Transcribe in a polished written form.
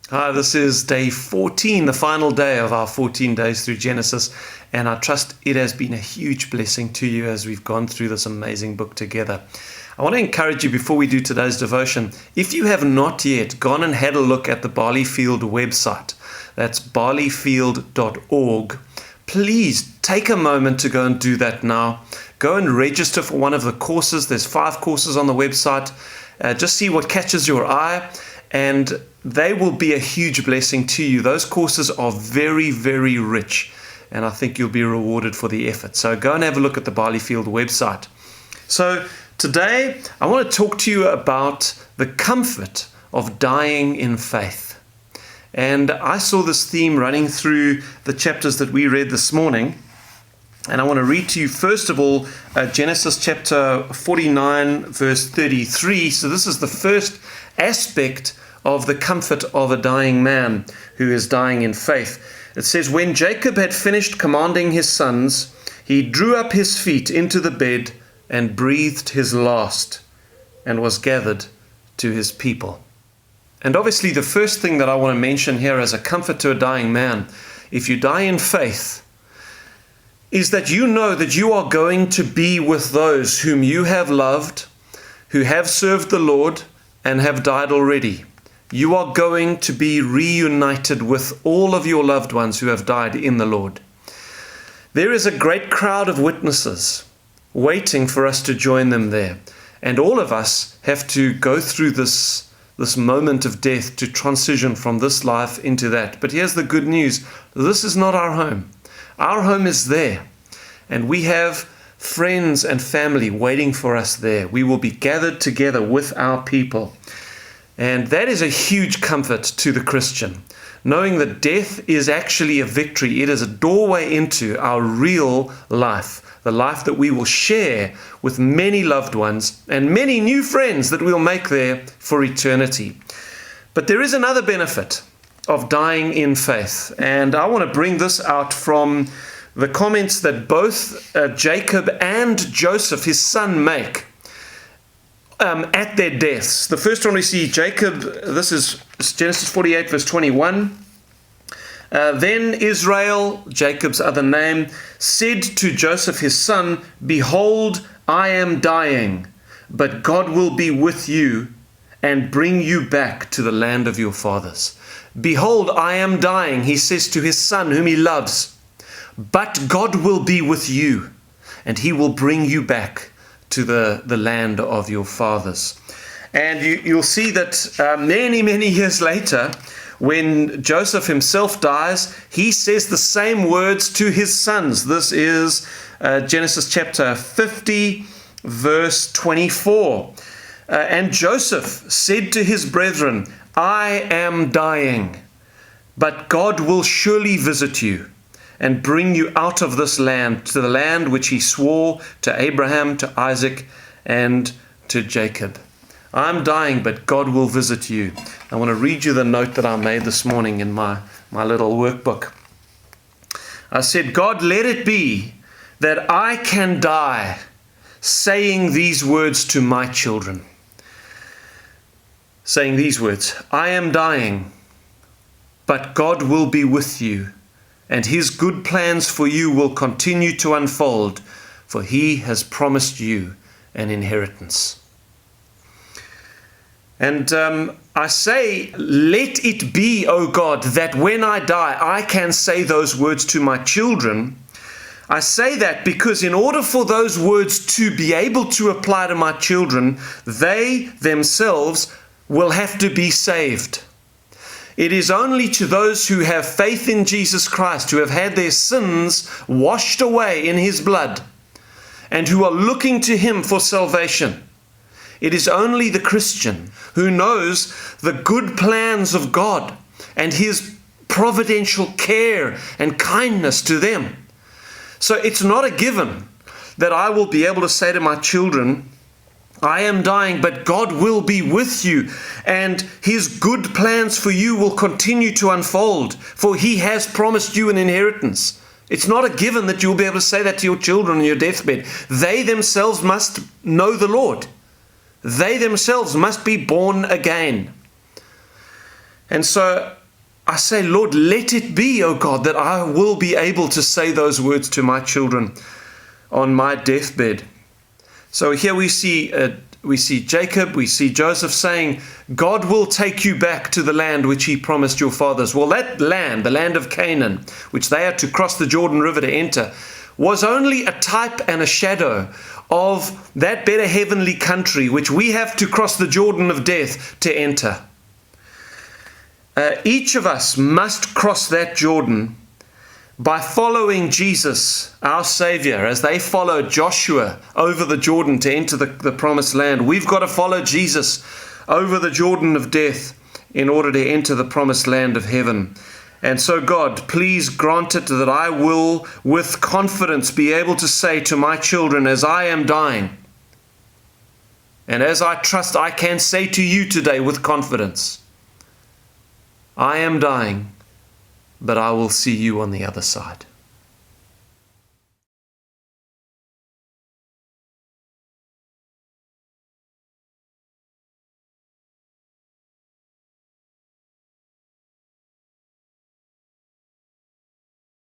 Hi, this is day 14, the final day of our 14 days through Genesis, and I trust it has been a huge blessing to you as we've gone through this amazing book together. I want to encourage you before we do today's devotion, if you have not yet gone and had a look at the Barleyfield website, that's barleyfield.org, please take a moment to go and do that now. Go and register for one of the courses. There's 5 courses on the website. Just see what catches your eye, and they will be a huge blessing to you. Those courses are very, very rich, and I think you'll be rewarded for the effort. So go and have a look at the Barleyfield website. So today, I want to talk to you about the comfort of dying in faith. And I saw this theme running through the chapters that we read this morning. And I want to read to you, first of all, Genesis chapter 49, verse 33. So this is the first aspect of the comfort of a dying man who is dying in faith. It says, "When Jacob had finished commanding his sons, he drew up his feet into the bed and breathed his last and was gathered to his people." And obviously the first thing that I want to mention here as a comfort to a dying man, if you die in faith, is that you know that you are going to be with those whom you have loved, who have served the Lord and have died already. You are going to be reunited with all of your loved ones who have died in the Lord. There is a great crowd of witnesses waiting for us to join them there. And all of us have to go through this moment of death to transition from this life into that. But here's the good news. This is not our home. Our home is there. And we have friends and family waiting for us there. We will be gathered together with our people. And that is a huge comfort to the Christian, knowing that death is actually a victory. It is a doorway into our real life, the life that we will share with many loved ones and many new friends that we'll make there for eternity. But there is another benefit of dying in faith, and I want to bring this out from the comments that both Jacob and Joseph, his son, make at their deaths. The first one we see, Jacob, this is Genesis 48, verse 21. Then Israel, Jacob's other name, said to Joseph his son, "Behold, I am dying, but God will be with you and bring you back to the land of your fathers." Behold, I am dying, he says to his son whom he loves, but God will be with you and he will bring you back to the land of your fathers. And you'll see that many, many years later, when Joseph himself dies, he says the same words to his sons. This is Genesis chapter 50, verse 24. And Joseph said to his brethren, "I am dying, but God will surely visit you and bring you out of this land to the land which he swore to Abraham, to Isaac, and to Jacob." I'm dying, but God will visit you. I want to read you the note that I made this morning in my little workbook. I said, "God, let it be that I can die saying these words to my children." Saying these words, "I am dying, but God will be with you, and his good plans for you will continue to unfold, for he has promised you an inheritance." And I say, let it be, O God, that when I die, I can say those words to my children. I say that because in order for those words to be able to apply to my children, they themselves will have to be saved. It is only to those who have faith in Jesus Christ, who have had their sins washed away in his blood, and who are looking to him for salvation. It is only the Christian who knows the good plans of God and his providential care and kindness to them. So it's not a given that I will be able to say to my children, "I am dying, but God will be with you, and his good plans for you will continue to unfold, for he has promised you an inheritance." It's not a given that you'll be able to say that to your children on your deathbed. They themselves must know the Lord. They themselves must be born again. And so I say, Lord, let it be, oh God, that I will be able to say those words to my children on my deathbed. So here we see Jacob, we see Joseph saying, God will take you back to the land which he promised your fathers. Well, that land, the land of Canaan, which they had to cross the Jordan River to enter, was only a type and a shadow of that better heavenly country which we have to cross the Jordan of death to enter. Each of us must cross that Jordan by following Jesus, our Savior, as they followed Joshua over the Jordan to enter the promised land. We've got to follow Jesus over the Jordan of death in order to enter the promised land of heaven. And so, God, please grant it that I will, with confidence, be able to say to my children as I am dying, and as I trust I can say to you today with confidence, I am dying, but I will see you on the other side.